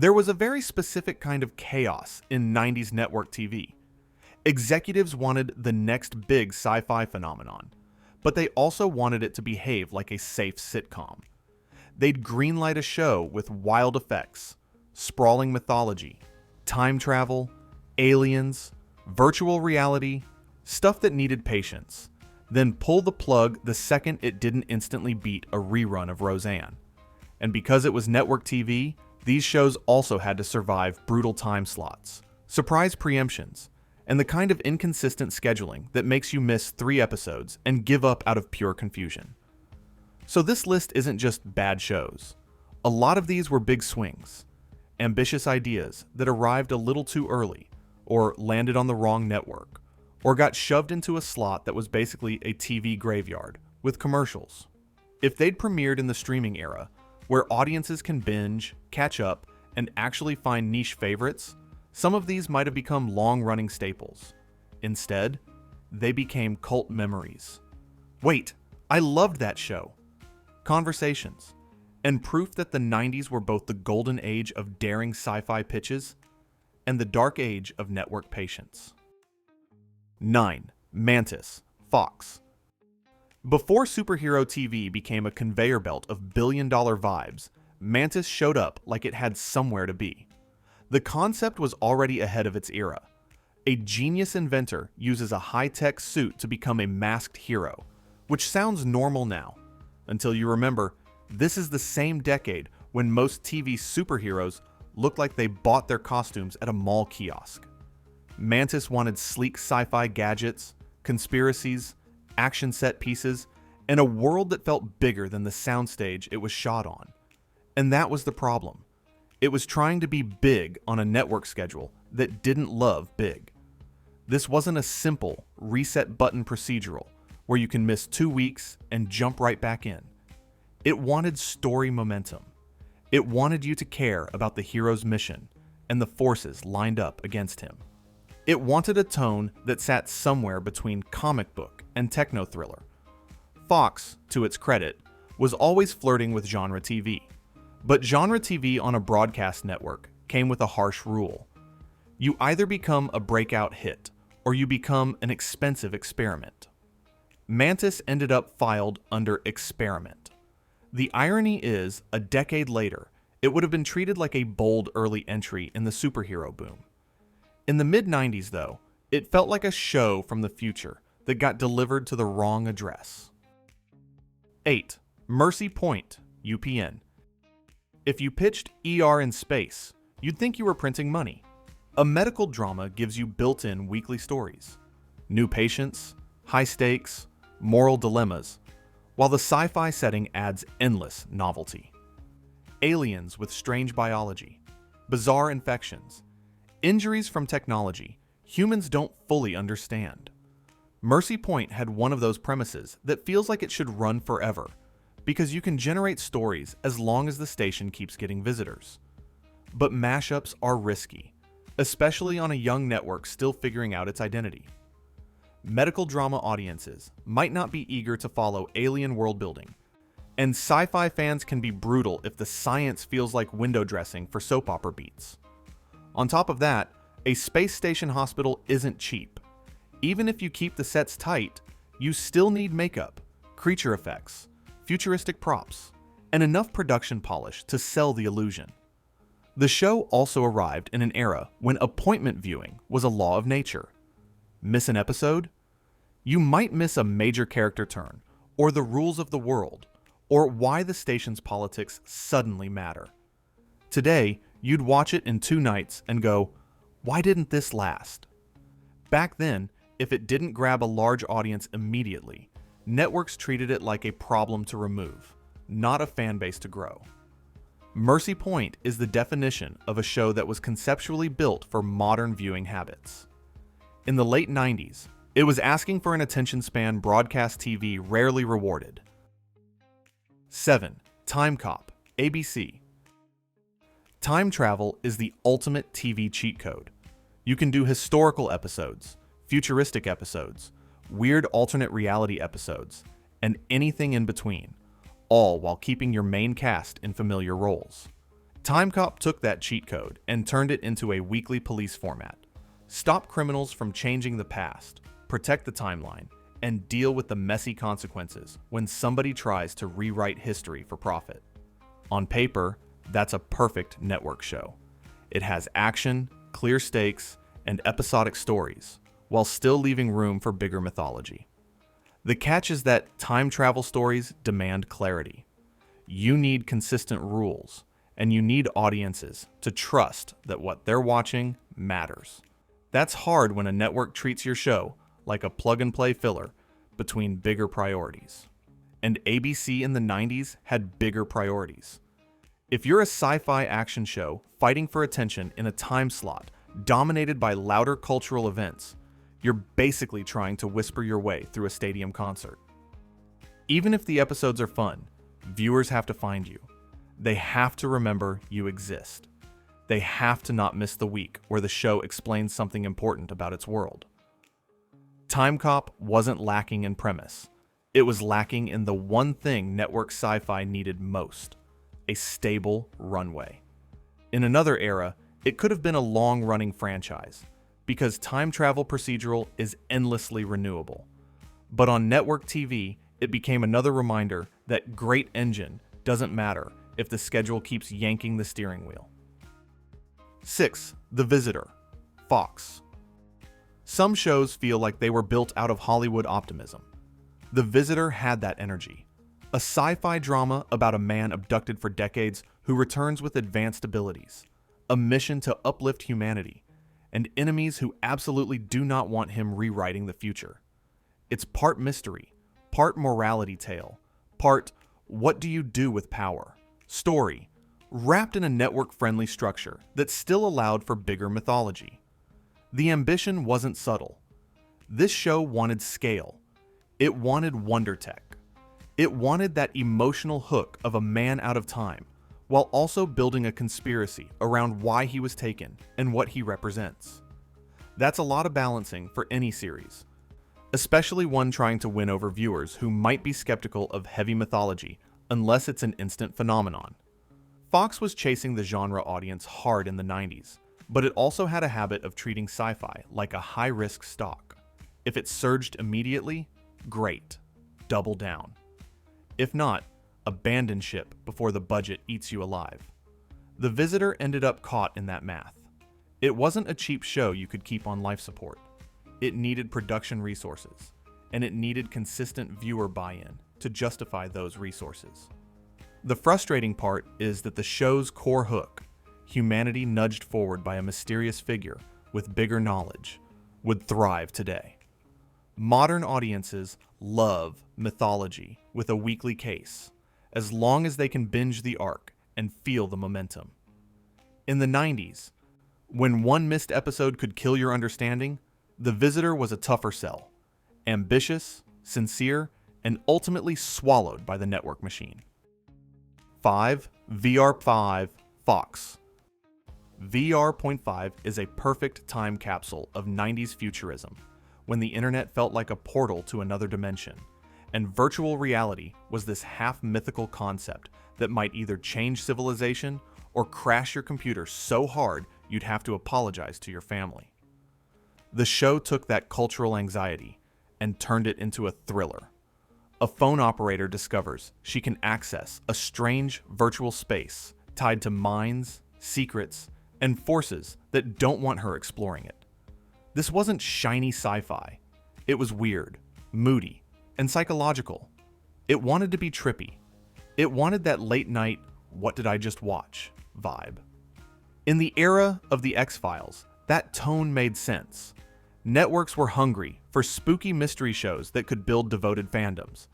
There was a very specific kind of chaos in 90s network TV. Executives wanted the next big sci-fi phenomenon, but they also wanted it to behave like a safe sitcom. They'd greenlight a show with wild effects, sprawling mythology, time travel, aliens, virtual reality, stuff that needed patience, then pull the plug the second it didn't instantly beat a rerun of Roseanne. And because it was network TV, these shows also had to survive brutal time slots, surprise preemptions, and the kind of inconsistent scheduling that makes you miss 3 episodes and give up out of pure confusion. So this list isn't just bad shows. A lot of these were big swings, ambitious ideas that arrived a little too early, or landed on the wrong network, or got shoved into a slot that was basically a TV graveyard, with commercials. If they'd premiered in the streaming era, where audiences can binge, catch up, and actually find niche favorites, some of these might have become long-running staples. Instead, they became cult memories. Wait, I loved that show! Conversations, and proof that the 90s were both the golden age of daring sci-fi pitches and the dark age of network patience. 9. Mantis, Fox. Before superhero TV became a conveyor belt of billion-dollar vibes, Mantis showed up like it had somewhere to be. The concept was already ahead of its era. A genius inventor uses a high-tech suit to become a masked hero, which sounds normal now, until you remember this is the same decade when most TV superheroes look like they bought their costumes at a mall kiosk. Mantis wanted sleek sci-fi gadgets, conspiracies, action set pieces, and a world that felt bigger than the soundstage it was shot on. And that was the problem. It was trying to be big on a network schedule that didn't love big. This wasn't a simple reset button procedural where you can miss 2 weeks and jump right back in. It wanted story momentum. It wanted you to care about the hero's mission and the forces lined up against him. It wanted a tone that sat somewhere between comic book and techno thriller. Fox, to its credit, was always flirting with genre TV. But genre TV on a broadcast network came with a harsh rule. You either become a breakout hit, or you become an expensive experiment. Mantis ended up filed under experiment. The irony is, a decade later, it would have been treated like a bold early entry in the superhero boom. In the mid-90s, though, it felt like a show from the future that got delivered to the wrong address. 8. Mercy Point, UPN. If you pitched ER in space, you'd think you were printing money. A medical drama gives you built-in weekly stories. New patients, high stakes, moral dilemmas, while the sci-fi setting adds endless novelty. Aliens with strange biology, bizarre infections, injuries from technology humans don't fully understand. Mercy Point had one of those premises that feels like it should run forever, because you can generate stories as long as the station keeps getting visitors. But mashups are risky, especially on a young network still figuring out its identity. Medical drama audiences might not be eager to follow alien world building, and sci-fi fans can be brutal if the science feels like window dressing for soap opera beats. On top of that, a space station hospital isn't cheap. Even if you keep the sets tight, you still need makeup, creature effects, futuristic props, and enough production polish to sell the illusion. The show also arrived in an era when appointment viewing was a law of nature. Miss an episode? You might miss a major character turn, or the rules of the world, or why the station's politics suddenly matter. Today, you'd watch it in 2 nights and go, why didn't this last? Back then, if it didn't grab a large audience immediately, networks treated it like a problem to remove, not a fan base to grow. Mercy Point is the definition of a show that was conceptually built for modern viewing habits. In the late 90s, it was asking for an attention span broadcast TV rarely rewarded. 7. Timecop, ABC. Time travel is the ultimate TV cheat code. You can do historical episodes, futuristic episodes, weird alternate reality episodes, and anything in between, all while keeping your main cast in familiar roles. Timecop took that cheat code and turned it into a weekly police format. Stop criminals from changing the past, protect the timeline, and deal with the messy consequences when somebody tries to rewrite history for profit. On paper, that's a perfect network show. It has action, clear stakes, and episodic stories, while still leaving room for bigger mythology. The catch is that time travel stories demand clarity. You need consistent rules, and you need audiences to trust that what they're watching matters. That's hard when a network treats your show like a plug-and-play filler between bigger priorities. And ABC in the 90s had bigger priorities. If you're a sci-fi action show fighting for attention in a time slot dominated by louder cultural events, you're basically trying to whisper your way through a stadium concert. Even if the episodes are fun, viewers have to find you. They have to remember you exist. They have to not miss the week where the show explains something important about its world. Timecop wasn't lacking in premise. It was lacking in the one thing network sci-fi needed most: a stable runway. In another era, it could have been a long-running franchise, because time travel procedural is endlessly renewable. But on network TV, it became another reminder that great engine doesn't matter if the schedule keeps yanking the steering wheel. 6. The Visitor, Fox. Some shows feel like they were built out of Hollywood optimism. The Visitor had that energy. A sci-fi drama about a man abducted for decades who returns with advanced abilities, a mission to uplift humanity, and enemies who absolutely do not want him rewriting the future. It's part mystery, part morality tale, part what do you do with power story, wrapped in a network-friendly structure that still allowed for bigger mythology. The ambition wasn't subtle. This show wanted scale. It wanted wonder tech. It wanted that emotional hook of a man out of time, while also building a conspiracy around why he was taken and what he represents. That's a lot of balancing for any series, especially one trying to win over viewers who might be skeptical of heavy mythology unless it's an instant phenomenon. Fox was chasing the genre audience hard in the 90s, but it also had a habit of treating sci-fi like a high-risk stock. If it surged immediately, great, double down. If not, abandon ship before the budget eats you alive. The Visitor ended up caught in that math. It wasn't a cheap show you could keep on life support. It needed production resources, and it needed consistent viewer buy-in to justify those resources. The frustrating part is that the show's core hook, humanity nudged forward by a mysterious figure with bigger knowledge, would thrive today. Modern audiences love mythology with a weekly case, as long as they can binge the arc and feel the momentum. In the 90s, when one missed episode could kill your understanding, The Visitor was a tougher sell. Ambitious, sincere, and ultimately swallowed by the network machine. 5. VR5 Fox. VR.5 is a perfect time capsule of 90s futurism, when the internet felt like a portal to another dimension, and virtual reality was this half-mythical concept that might either change civilization or crash your computer so hard you'd have to apologize to your family. The show took that cultural anxiety and turned it into a thriller. A phone operator discovers she can access a strange virtual space tied to minds, secrets, and forces that don't want her exploring it. This wasn't shiny sci-fi. It was weird, moody, and psychological. It wanted to be trippy. It wanted that late-night, what did I just watch vibe. In the era of the X-Files, that tone made sense. Networks were hungry for spooky mystery shows that could build devoted fandoms.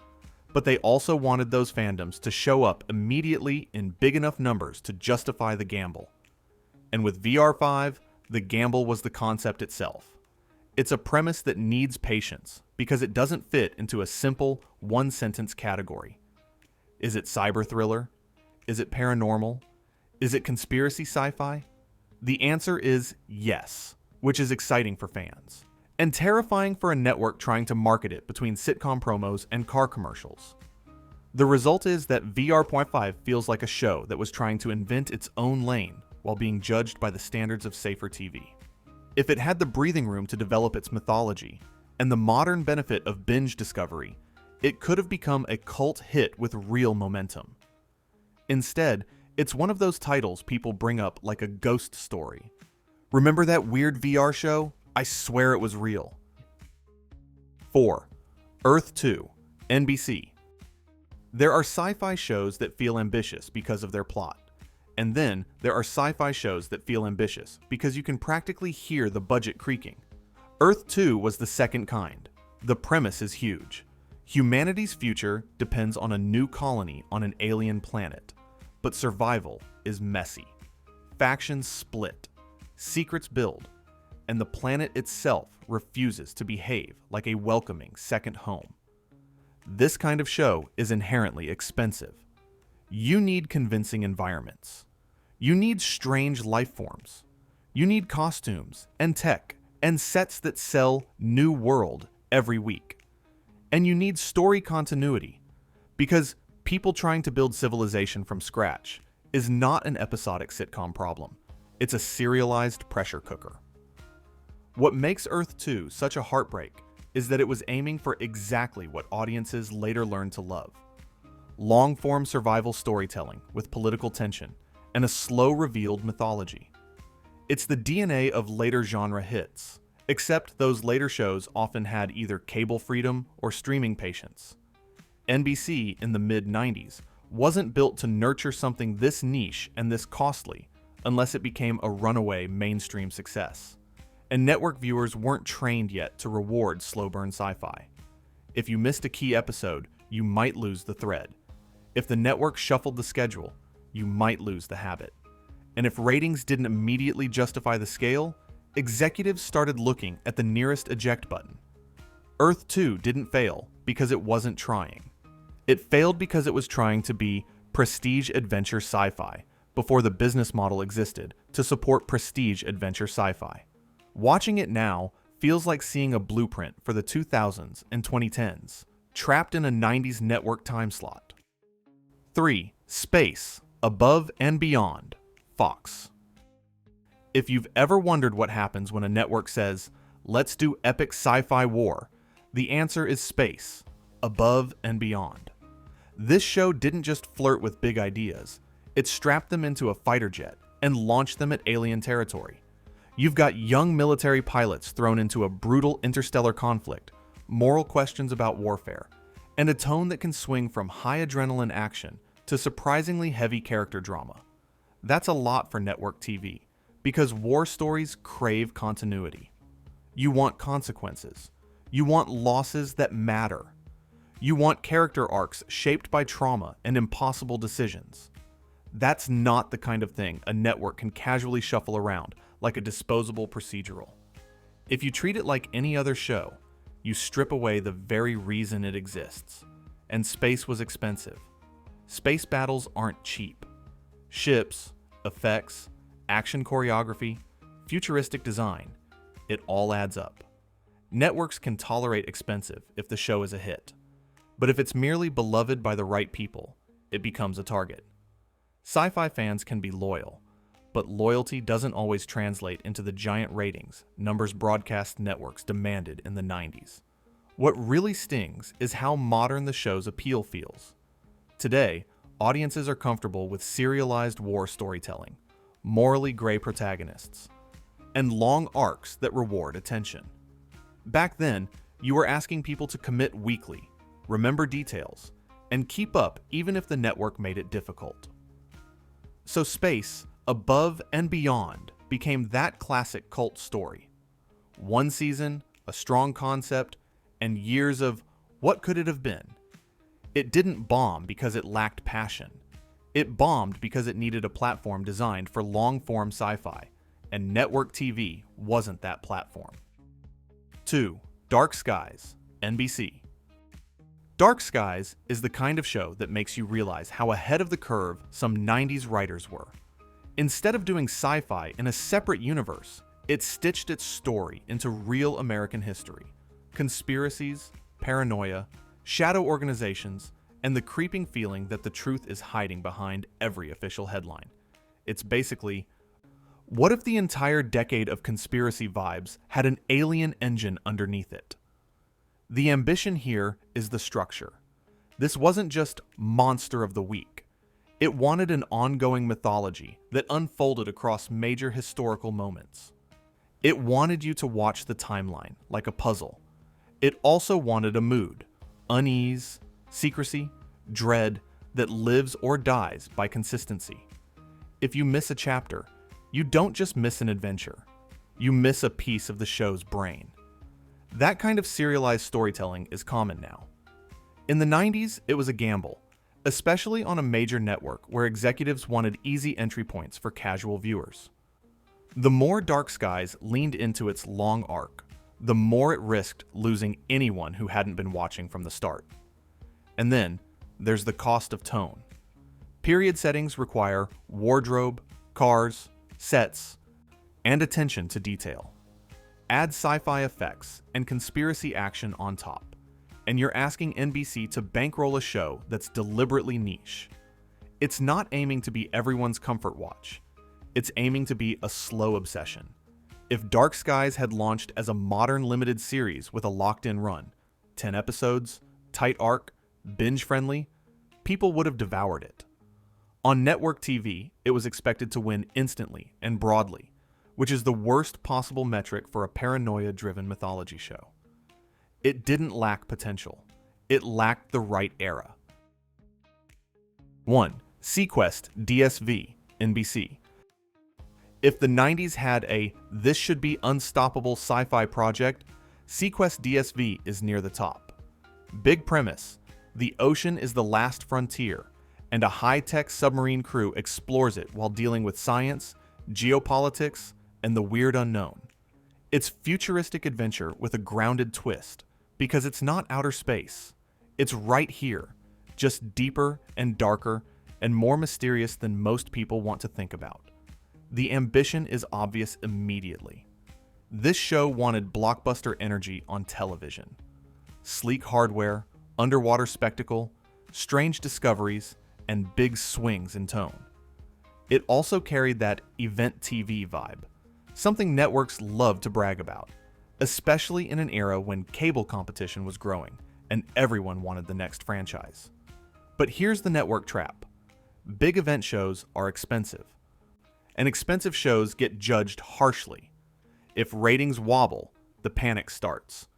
But they also wanted those fandoms to show up immediately in big enough numbers to justify the gamble. And with VR5, the gamble was the concept itself. It's a premise that needs patience because it doesn't fit into a simple, one-sentence category. Is it cyber thriller? Is it paranormal? Is it conspiracy sci-fi? The answer is yes, which is exciting for fans, and terrifying for a network trying to market it between sitcom promos and car commercials. The result is that VR.5 feels like a show that was trying to invent its own lane while being judged by the standards of safer TV. If it had the breathing room to develop its mythology and the modern benefit of binge discovery, it could have become a cult hit with real momentum. Instead, it's one of those titles people bring up like a ghost story. Remember that weird VR show? I swear it was real. 4. Earth 2, NBC. There are sci-fi shows that feel ambitious because of their plot. And then there are sci-fi shows that feel ambitious because you can practically hear the budget creaking. Earth 2 was the second kind. The premise is huge. Humanity's future depends on a new colony on an alien planet, but survival is messy. Factions split, secrets build, and the planet itself refuses to behave like a welcoming second home. This kind of show is inherently expensive. You need convincing environments. You need strange life forms. You need costumes and tech and sets that sell new world every week. And you need story continuity, because people trying to build civilization from scratch is not an episodic sitcom problem. It's a serialized pressure cooker. What makes Earth 2 such a heartbreak is that it was aiming for exactly what audiences later learned to love. Long-form survival storytelling with political tension and a slow-revealed mythology. It's the DNA of later genre hits, except those later shows often had either cable freedom or streaming patience. NBC in the mid-90s wasn't built to nurture something this niche and this costly unless it became a runaway mainstream success. And network viewers weren't trained yet to reward slow-burn sci-fi. If you missed a key episode, you might lose the thread. If the network shuffled the schedule, you might lose the habit. And if ratings didn't immediately justify the scale, executives started looking at the nearest eject button. Earth 2 didn't fail because it wasn't trying. It failed because it was trying to be prestige adventure sci-fi before the business model existed to support prestige adventure sci-fi. Watching it now feels like seeing a blueprint for the 2000s and 2010s, trapped in a 90s network time slot. 3. Space, Above and Beyond, Fox. If you've ever wondered what happens when a network says, "Let's do epic sci-fi war," the answer is space, above and beyond. This show didn't just flirt with big ideas, it strapped them into a fighter jet and launched them at alien territory. You've got young military pilots thrown into a brutal interstellar conflict, moral questions about warfare, and a tone that can swing from high adrenaline action to surprisingly heavy character drama. That's a lot for network TV, because war stories crave continuity. You want consequences. You want losses that matter. You want character arcs shaped by trauma and impossible decisions. That's not the kind of thing a network can casually shuffle around like a disposable procedural. If you treat it like any other show, you strip away the very reason it exists. And space was expensive. Space battles aren't cheap. Ships, effects, action choreography, futuristic design, it all adds up. Networks can tolerate expensive if the show is a hit. But if it's merely beloved by the right people, it becomes a target. Sci-fi fans can be loyal, but loyalty doesn't always translate into the giant ratings numbers broadcast networks demanded in the 90s. What really stings is how modern the show's appeal feels. Today, audiences are comfortable with serialized war storytelling, morally gray protagonists, and long arcs that reward attention. Back then, you were asking people to commit weekly, remember details, and keep up even if the network made it difficult. So Space, Above and Beyond became that classic cult story. One season, a strong concept, and years of what could it have been? It didn't bomb because it lacked passion. It bombed because it needed a platform designed for long-form sci-fi, and network TV wasn't that platform. 2. Dark Skies, NBC. Dark Skies is the kind of show that makes you realize how ahead of the curve some 90s writers were. Instead of doing sci-fi in a separate universe, it stitched its story into real American history. Conspiracies, paranoia, shadow organizations, and the creeping feeling that the truth is hiding behind every official headline. It's basically, what if the entire decade of conspiracy vibes had an alien engine underneath it? The ambition here is the structure. This wasn't just Monster of the Week. It wanted an ongoing mythology that unfolded across major historical moments. It wanted you to watch the timeline like a puzzle. It also wanted a mood, unease, secrecy, dread that lives or dies by consistency. If you miss a chapter, you don't just miss an adventure. You miss a piece of the show's brain. That kind of serialized storytelling is common now. In the 90s, it was a gamble, especially on a major network where executives wanted easy entry points for casual viewers. The more Dark Skies leaned into its long arc, the more it risked losing anyone who hadn't been watching from the start. And then, there's the cost of tone. Period settings require wardrobe, cars, sets, and attention to detail. Add sci-fi effects and conspiracy action on top, and you're asking NBC to bankroll a show that's deliberately niche. It's not aiming to be everyone's comfort watch. It's aiming to be a slow obsession. If Dark Skies had launched as a modern limited series with a locked-in run, 10 episodes, tight arc, binge-friendly, people would have devoured it. On network TV, it was expected to win instantly and broadly, which is the worst possible metric for a paranoia-driven mythology show. It didn't lack potential. It lacked the right era. 1. seaQuest DSV, NBC. If the 90s had a "this should be unstoppable sci-fi project," seaQuest DSV is near the top. Big premise: the ocean is the last frontier, and a high-tech submarine crew explores it while dealing with science, geopolitics, and the weird unknown. It's futuristic adventure with a grounded twist, because it's not outer space. It's right here, just deeper and darker and more mysterious than most people want to think about. The ambition is obvious immediately. This show wanted blockbuster energy on television. Sleek hardware, underwater spectacle, strange discoveries, and big swings in tone. It also carried that event TV vibe, something networks love to brag about, especially in an era when cable competition was growing and everyone wanted the next franchise. But here's the network trap. Big event shows are expensive, and expensive shows get judged harshly. If ratings wobble, the panic starts.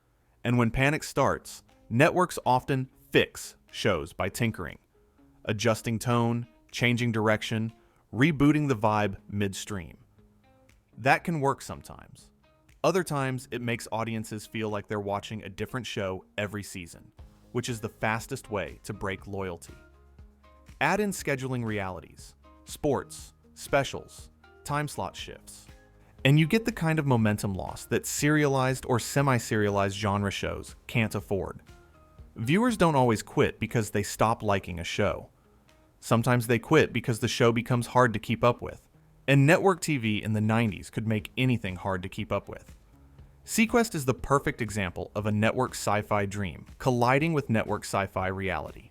And when panic starts, networks often fix shows by tinkering, adjusting tone, changing direction, rebooting the vibe midstream. That can work sometimes. Other times, it makes audiences feel like they're watching a different show every season, which is the fastest way to break loyalty. Add in scheduling realities, sports, specials, time slot shifts, and you get the kind of momentum loss that serialized or semi-serialized genre shows can't afford. Viewers don't always quit because they stop liking a show. Sometimes they quit because the show becomes hard to keep up with, and network TV in the 90s could make anything hard to keep up with. seaQuest is the perfect example of a network sci-fi dream colliding with network sci-fi reality.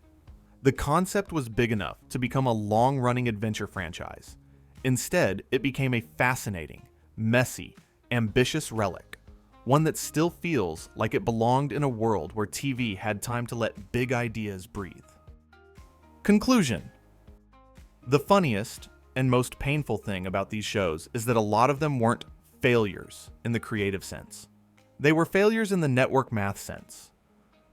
The concept was big enough to become a long-running adventure franchise. Instead, it became a fascinating, messy, ambitious relic, one that still feels like it belonged in a world where TV had time to let big ideas breathe. Conclusion. The funniest and most painful thing about these shows is that a lot of them weren't failures in the creative sense. They were failures in the network math sense.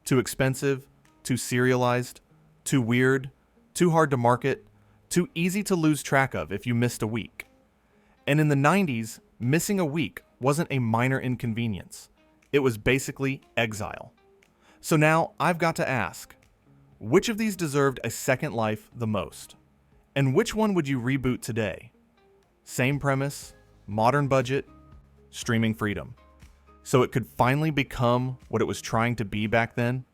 Too expensive, too serialized, too weird, too hard to market, too easy to lose track of if you missed a week. And in the 90s, missing a week wasn't a minor inconvenience. It was basically exile. So now I've got to ask, which of these deserved a second life the most? And which one would you reboot today? Same premise, modern budget, streaming freedom. So it could finally become what it was trying to be back then?